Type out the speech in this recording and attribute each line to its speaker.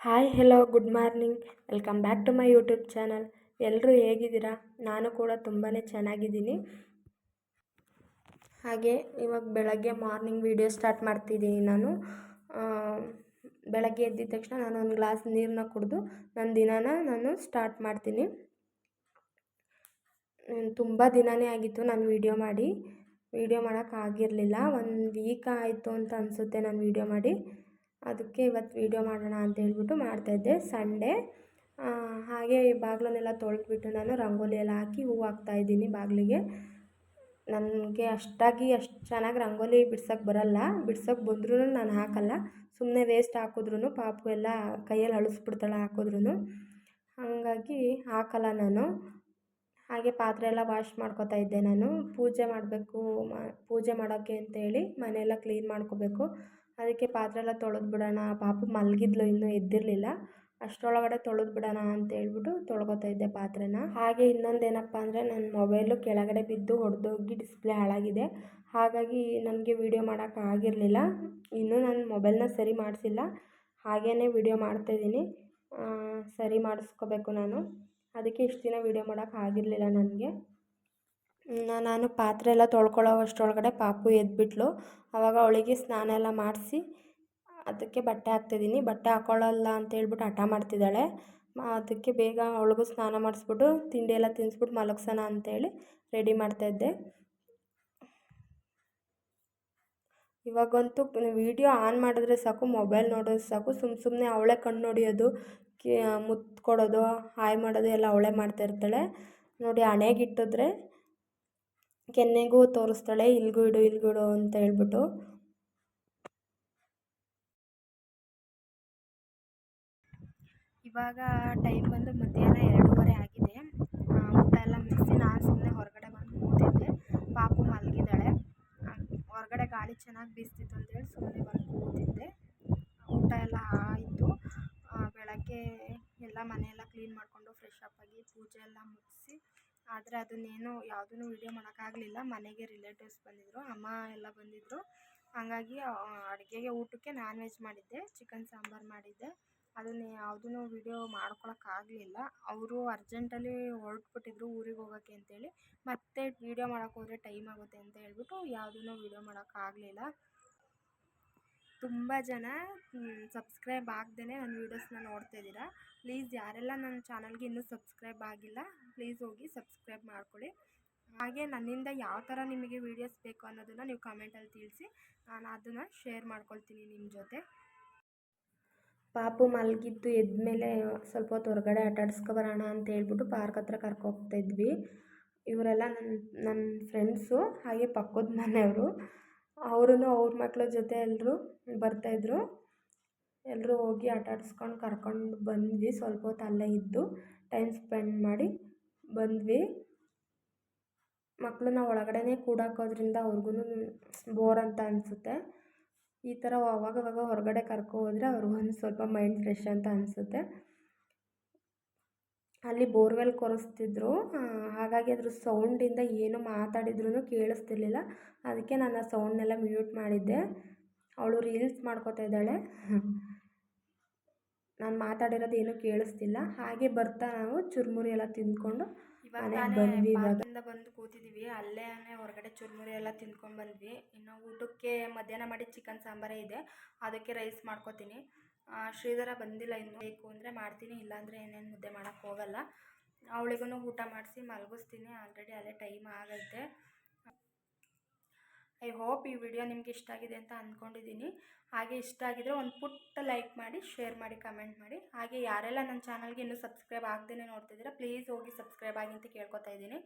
Speaker 1: Hi hello good morning. Welcome back to my YouTube channel. ಎಲ್ಲರೂ ಹೇಗಿದ್ದೀರಾ? ನಾನು ಕೂಡ ತುಂಬಾ ಚೆನ್ನಾಗಿದ್ದೀನಿ. ಹಾಗೆ ಇವಾಗ ಬೆಳಗ್ಗೆ ಮಾರ್ನಿಂಗ್ ವೀಡಿಯೋ ಸ್ಟಾರ್ಟ್ ಮಾಡ್ತಿದ್ದೀನಿ. ನಾನು ಬೆಳಗ್ಗೆ ಎದ್ದಿದ ತಕ್ಷಣ ನಾನು ಒಂದು ಗ್ಲಾಸ್ ನೀರನ್ನ ಕುಡಿದು ನನ್ನ ದಿನಾನ ನಾನು ಸ್ಟಾರ್ಟ್ ಮಾಡ್ತೀನಿ. ತುಂಬ ದಿನವೇ ಆಗಿತ್ತು ನಾನು ವೀಡಿಯೋ ಮಾಡೋಕ್ಕಾಗಿರಲಿಲ್ಲ. ಒಂದು ವೀಕ್ ಆಯಿತು ಅಂತ ಅನಿಸುತ್ತೆ ನಾನು ವೀಡಿಯೋ ಮಾಡಿ. ಅದಕ್ಕೆ ಇವತ್ತು ವೀಡಿಯೋ ಮಾಡೋಣ ಅಂತ ಹೇಳ್ಬಿಟ್ಟು ಮಾಡ್ತಾಯಿದ್ದೆ. ಸಂಡೇ ಹಾಗೆ ಬಾಗಿಲನ್ನೆಲ್ಲ ತೊಳೆದ್ಬಿಟ್ಟು ನಾನು ರಂಗೋಲಿ ಎಲ್ಲ ಹಾಕಿ ಹೂವು ಹಾಕ್ತಾಯಿದ್ದೀನಿ ಬಾಗಿಲಿಗೆ. ನನಗೆ ಅಷ್ಟು ಚೆನ್ನಾಗಿ ರಂಗೋಲಿ ಬಿಡ್ಸೋಕ್ಕೆ ಬರಲ್ಲ. ಬಿಡ್ಸೋಕ್ಕೆ ಬಂದ್ರೂ ನಾನು ಹಾಕಲ್ಲ. ಸುಮ್ಮನೆ ವೇಸ್ಟ್ ಹಾಕಿದ್ರೂ ಪಾಪು ಎಲ್ಲ ಕೈಯಲ್ಲಿ ಅಳಿಸ್ಬಿಡ್ತಾಳೆ ಹಾಕಿದ್ರೂ. ಹಾಗಾಗಿ ಹಾಕಲ್ಲ ನಾನು. ಹಾಗೆ ಪಾತ್ರೆ ಎಲ್ಲ ವಾಶ್ ಮಾಡ್ಕೊತಾ ಇದ್ದೆ. ನಾನು ಪೂಜೆ ಮಾಡೋಕ್ಕೆ ಅಂತೇಳಿ ಮನೆಯೆಲ್ಲ ಕ್ಲೀನ್ ಮಾಡ್ಕೋಬೇಕು. ಅದಕ್ಕೆ ಪಾತ್ರೆ ಎಲ್ಲ ತೊಳೆದು ಬಿಡೋಣ. ಪಾಪು ಮಲಗಿದ್ಲು, ಇನ್ನೂ ಎದ್ದಿರಲಿಲ್ಲ. ಅಷ್ಟರೊಳಗಡೆ ತೊಳೆದು ಬಿಡೋಣ ಅಂತ ಹೇಳ್ಬಿಟ್ಟು ತೊಳ್ಕೊತಾ ಇದ್ದೆ ಪಾತ್ರೆನ. ಹಾಗೆ ಇನ್ನೊಂದೇನಪ್ಪ ಅಂದರೆ ನನ್ನ ಮೊಬೈಲು ಕೆಳಗಡೆ ಬಿದ್ದು ಒಡೆದೋಗಿ ಡಿಸ್ಪ್ಲೇ ಹಾಳಾಗಿದೆ. ಹಾಗಾಗಿ ನನಗೆ ವೀಡಿಯೋ ಮಾಡೋಕ್ಕಾಗಿರಲಿಲ್ಲ. ಇನ್ನೂ ನನ್ನ ಮೊಬೈಲ್ನ ಸರಿ ಮಾಡಿಸಿಲ್ಲ. ಹಾಗೇ ವೀಡಿಯೋ ಮಾಡ್ತಾಯಿದ್ದೀನಿ. ಸರಿ ಮಾಡಿಸ್ಕೋಬೇಕು ನಾನು. ಅದಕ್ಕೆ ಇಷ್ಟು ದಿನ ವೀಡಿಯೋ ಮಾಡೋಕ್ಕಾಗಿರಲಿಲ್ಲ ನನಗೆ. ನಾನು ಪಾತ್ರೆ ಎಲ್ಲ ತೊಳ್ಕೊಳ್ಳೋ ಅಷ್ಟರೊಳಗಡೆ ಪಾಪು ಎದ್ಬಿಟ್ಲು. ಆವಾಗ ಅವಳಿಗೆ ಸ್ನಾನ ಎಲ್ಲ ಮಾಡಿಸಿ ಅದಕ್ಕೆ ಬಟ್ಟೆ ಹಾಕ್ತಿದ್ದೀನಿ. ಬಟ್ಟೆ ಹಾಕ್ಕೊಳ್ಳಲ್ಲ ಅಂತ ಹೇಳ್ಬಿಟ್ಟು ಹಠ ಮಾಡ್ತಿದ್ದಾಳೆ. ಅದಕ್ಕೆ ಬೇಗ ಅವಳಿಗೂ ಸ್ನಾನ ಮಾಡಿಸ್ಬಿಟ್ಟು ತಿಂಡಿ ಎಲ್ಲ ತಿನ್ನಿಸ್ಬಿಟ್ಟು ಮಲಗ್ಸೋಣ ಅಂತೇಳಿ ರೆಡಿ ಮಾಡ್ತಾಯಿದ್ದೆ. ಇವಾಗಂತೂ ವೀಡಿಯೋ ಆನ್ ಮಾಡಿದ್ರೆ ಸಾಕು, ಮೊಬೈಲ್ ನೋಡೋದು ಸಾಕು, ಸುಮ್ಮನೆ ಅವಳೇ ಕಣ್ಣು ಹೊಡಿಯೋದು, ಮುತ್ತು ಕೊಡೋದು, ಹಾಯ್ ಮಾಡೋದು ಎಲ್ಲ ಅವಳೇ ಮಾಡ್ತಾಯಿರ್ತಾಳೆ. ನೋಡಿ, ಹಣೆಗಿಟ್ಟಿದ್ರೆ ಕೆನ್ನೆಗೂ ತೋರಿಸ್ತಾಳೆ, ಇಲ್ಗೂ ಇಡು ಅಂತ ಹೇಳ್ಬಿಟ್ಟು. ಇವಾಗ ಟೈಮ್ ಬಂದು ಮಧ್ಯಾಹ್ನ 2:30 ಆಗಿದೆ. ಊಟ ಎಲ್ಲ ಮುಗಿಸಿ ನಾನು ಸುಮ್ಮನೆ ಹೊರಗಡೆ ಬಂದು ಕೂತಿದ್ದೆ. ಪಾಪು ಮಲಗಿದ್ದಾಳೆ. ಹೊರಗಡೆ ಗಾಳಿ ಚೆನ್ನಾಗಿ ಬೀಸ್ತಿತ್ತು ಅಂತೇಳಿ ಸುಮ್ಮನೆ ಬಂದು ಕೂತಿದ್ದೆ. ಊಟ ಎಲ್ಲ ಆಯಿತು. ಬೆಳಗ್ಗೆ ಎಲ್ಲ ಮನೆಯೆಲ್ಲ ಕ್ಲೀನ್ ಮಾಡಿಕೊಂಡು ಫ್ರೆಶ್ ಅಪ್ ಆಗಿ ಪೂಜೆ ಎಲ್ಲ ಮುಗಿಸಿ, ಆದರೆ ಯಾವುದೂ ವೀಡಿಯೋ ಮಾಡೋಕ್ಕಾಗಲಿಲ್ಲ. ಮನೆಗೆ ರಿಲೇಟಿವ್ಸ್ ಬಂದಿದ್ದರು, ಅಮ್ಮ ಎಲ್ಲ ಬಂದಿದ್ದರು. ಹಾಗಾಗಿ ಊಟಕ್ಕೆ ನಾನ್ ವೆಜ್ ಮಾಡಿದ್ದೆ, ಚಿಕನ್ ಸಾಂಬಾರು ಮಾಡಿದ್ದೆ. ಅದನ್ನು ಯಾವುದೂ ವೀಡಿಯೋ ಮಾಡ್ಕೊಳಕ್ಕಾಗಲಿಲ್ಲ. ಅವರು ಅರ್ಜೆಂಟಲ್ಲಿ ಹೊರಟ್ಬಿಟ್ಟಿದ್ರು ಊರಿಗೆ ಹೋಗೋಕ್ಕೆ ಅಂತೇಳಿ. ಮತ್ತೆ ವೀಡಿಯೋ ಮಾಡೋಕ್ಕೆ ಹೋದರೆ ಟೈಮ್ ಆಗುತ್ತೆ ಅಂತ ಹೇಳ್ಬಿಟ್ಟು ಯಾವುದೂ ವೀಡಿಯೋ ಮಾಡೋಕ್ಕಾಗಲಿಲ್ಲ. ತುಂಬ ಜನ ಸಬ್ಸ್ಕ್ರೈಬ್ ಆಗದೇ ನನ್ನ ವೀಡಿಯೋಸ್ನ ನೋಡ್ತಾಯಿದ್ದೀರಾ. ಪ್ಲೀಸ್ ಯಾರೆಲ್ಲ ನನ್ನ ಚಾನಲ್ಗೆ ಇನ್ನೂ ಸಬ್ಸ್ಕ್ರೈಬ್ ಆಗಿಲ್ಲ, ಪ್ಲೀಸ್ ಹೋಗಿ ಸಬ್ಸ್ಕ್ರೈಬ್ ಮಾಡ್ಕೊಳ್ಳಿ. ಹಾಗೆ ನನ್ನಿಂದ ಯಾವ ಥರ ನಿಮಗೆ ವೀಡಿಯೋಸ್ ಬೇಕು ಅನ್ನೋದನ್ನು ನೀವು ಕಮೆಂಟಲ್ಲಿ ತಿಳಿಸಿ. ನಾನು ಅದನ್ನು ಶೇರ್ ಮಾಡ್ಕೊಳ್ತೀನಿ ನಿಮ್ಮ ಜೊತೆ. ಪಾಪು ಮಲಗಿದ್ದು ಎದ್ಮೇಲೆ ಸ್ವಲ್ಪ ಹೊತ್ತು ಹೊರಗಡೆ ಆಟಾಡಿಸ್ಕೊಬರೋಣ ಅಂತ ಹೇಳ್ಬಿಟ್ಟು ಪಾರ್ಕ್ ಹತ್ರ ಕರ್ಕೋಗ್ತಾಯಿದ್ವಿ. ಇವರೆಲ್ಲ ನನ್ನ ಫ್ರೆಂಡ್ಸು, ಹಾಗೆ ಪಕ್ಕದ ಮನೆಯವರು. ಅವ್ರ ಮಕ್ಕಳ ಜೊತೆ ಎಲ್ಲರೂ ಬರ್ತಾಯಿದ್ರು. ಎಲ್ಲರೂ ಹೋಗಿ ಆಟಾಡಿಸ್ಕೊಂಡು ಕರ್ಕೊಂಡು ಬಂದ್ವಿ. ಸ್ವಲ್ಪ ಹೊತ್ತು ಅಲ್ಲೇ ಇದ್ದು ಟೈಮ್ ಸ್ಪೆಂಡ್ ಮಾಡಿ ಬಂದ್ವಿ. ಮಕ್ಕಳನ್ನ ಒಳಗಡೆನೇ ಕೂಡಾಕೋದ್ರಿಂದ ಅವ್ರಿಗೂ ಬೋರ್ ಅಂತ ಅನಿಸುತ್ತೆ. ಈ ಥರ ಅವಾಗವಾಗ ಹೊರಗಡೆ ಹೋದರೆ ಅವ್ರಿಗೊಂದು ಸ್ವಲ್ಪ ಮೈಂಡ್ ಫ್ರೆಶ್ ಅಂತ ಅನಿಸುತ್ತೆ. ಅಲ್ಲಿ ಬೋರ್ವೆಲ್ ಕೊರೆಸ್ತಿದ್ರು. ಹಾಗಾಗಿ ಅದ್ರ ಸೌಂಡಿಂದ ಏನು ಮಾತಾಡಿದ್ರೂ ಕೇಳಿಸ್ತಿರ್ಲಿಲ್ಲ. ಅದಕ್ಕೆ ನಾನು ಆ ಸೌಂಡ್ನೆಲ್ಲ ಮ್ಯೂಟ್ ಮಾಡಿದ್ದೆ. ಅವಳು ರೀಲ್ಸ್ ಮಾಡ್ಕೋತಾ ಇದ್ದಾಳೆ. ನಾನು ಮಾತಾಡಿರೋದು ಏನೂ ಕೇಳಿಸ್ತಿಲ್ಲ. ಹಾಗೆ ಬರ್ತಾ ನಾವು ಚುರುಮುರಿ ಎಲ್ಲ ತಿಂದ್ಕೊಂಡು ಬಂದ್ವಿ. ಬಂದು ಕೂತಿದ್ದೀವಿ. ಅಲ್ಲೇ ಹೊರಗಡೆ ಚುರುಮುರಿ ಎಲ್ಲ ತಿಂದ್ಕೊಂಡು ಬಂದ್ವಿ. ಇನ್ನು ಊಟಕ್ಕೆ ಮಧ್ಯಾಹ್ನ ಮಾಡಿ ಚಿಕನ್ ಸಾಂಬಾರೇ ಇದೆ, ಅದಕ್ಕೆ ರೈಸ್ ಮಾಡ್ಕೋತೀನಿ. ಶ್ರೀಧರ ಬಂದಿಲ್ಲ, ಇನ್ನೂ ಬೇಕು ಅಂದರೆ ಮಾಡ್ತೀನಿ, ಇಲ್ಲಾಂದರೆ ಏನೇನು ಮುದ್ದೆ ಮಾಡೋಕ್ಕೆ ಹೋಗಲ್ಲ. ಅವಳಿಗೂ ಊಟ ಮಾಡಿಸಿ ಮಲಗಿಸ್ತೀನಿ. ಆಲ್ರೆಡಿ ಅಲ್ಲೇ ಟೈಮ್ ಆಗೈತೆ. ಐ ಹೋಪ್ ಈ ವಿಡಿಯೋ ನಿಮಗೆ ಇಷ್ಟ ಆಗಿದೆ ಅಂತ ಅಂದ್ಕೊಂಡಿದ್ದೀನಿ. ಹಾಗೆ ಇಷ್ಟ ಆಗಿದ್ರೆ ಒಂದು ಪುಟ್ಟ ಲೈಕ್ ಮಾಡಿ, ಶೇರ್ ಮಾಡಿ, ಕಮೆಂಟ್ ಮಾಡಿ. ಹಾಗೆ ಯಾರೆಲ್ಲ ನನ್ನ ಚಾನಲ್ಗೆ ಇನ್ನೂ ಸಬ್ಸ್ಕ್ರೈಬ್ ಆಗದೇ ನೋಡ್ತಿದ್ದೀರಾ, ಪ್ಲೀಸ್ ಹೋಗಿ ಸಬ್ಸ್ಕ್ರೈಬ್ ಆಗಿ ಅಂತ ಕೇಳ್ಕೊತಾ ಇದ್ದೀನಿ.